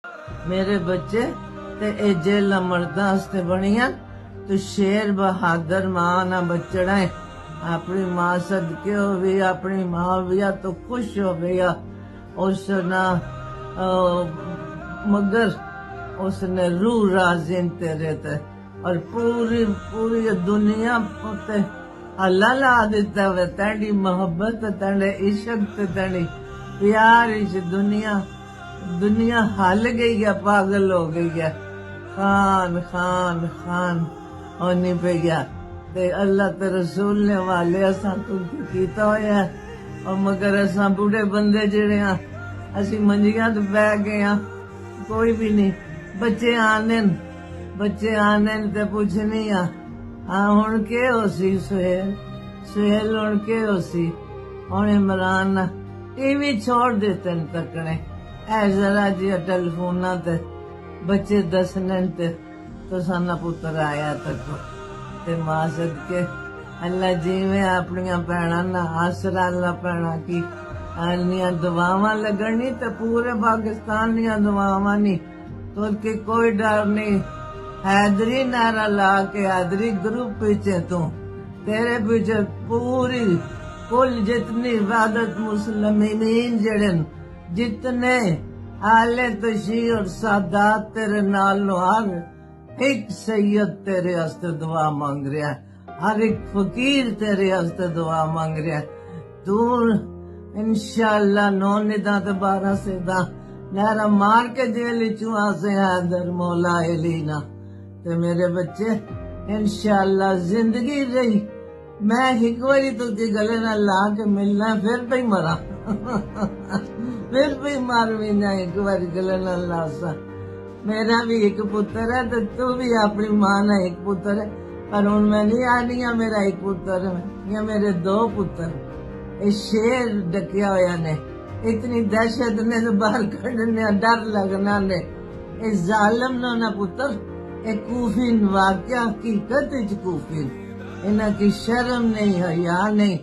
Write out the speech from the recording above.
मेरे बच्चे ते ए जेल मर्दा हस्ते बनिया तो शेर बहादुर मां ना बचना है। अपनी मां सदके हो भी अपनी मां भी तो खुश हो गया उस ना मगर उसने रूह राजिन तेरे ते और पूरी पूरी दुनिया ते हल्ला ला दिता वे तेरी मोहब्बत तेरे इश्क ते तेरी प्यार इस दुनिया हल गई है, पागल हो गई है। खान खान खान होनी पे गया ते अल्लाह ते रसूल ने वाले असा कुछ कीता होया और मगर असा बूढ़े बंदे जेड़े हाँ असी मंजियां ते बह गए हाँ, कोई भी नहीं। बच्चे आने ते पुछनी हाँ हुण के हो सी सुहेल हुण के हो सी हुण इमरान टीवी छोड़ देते तकने ऐ जरा जी टेलीफोना ते बच्चे दसने ते तो साना पुत्र आया तक ते मां सदके अल्लाह जिवें अपनिया भैणां ना आसरा अल्लाह भैणां की आनिया दुआवां लगनी ते पूरे पाकिस्तान दियां दुआवां नहीं तो के कोई डर नहीं। हैदरी नारा ला के हैदरी ग्रुप पीछे तू तेरे पीछे पूरी कुल जितनी इबादत मुसलमीन जड़े जितने आले तशी और सादात तेरे नाल हर एक सैयद तेरे हस्ते दुआ मांग रहा है, हर एक फकीर तेरे हस्ते दुआ मांग रहा है। तू इंशाअल्लाह 9 निदा ते 12 सेदा नारा मार के जेल चुआ से हैदर मौला एलीना ते मेरे बच्चे इंशाअल्लाह जिंदगी रही मैं एक बारी तुझे गले ना ला के मिलना फिर भी मरा फिर भी मार भी ना एक बार गले ना ला सा। मेरा भी एक पुत्र है तो तू भी अपनी मां ना एक पुत्र है पर हूं मैं नहीं आनी है मेरा एक पुत्र है या मेरे 2 पुत्र। ये शेर डकिया होया ने इतनी दहशत ने तो बाहर कढ़ने डर लगना ने इस जालिम नो ना पुत्र एक कूफिन वाक्या हकीकत कूफिन इन्हें की शर्म नहीं हया नहीं।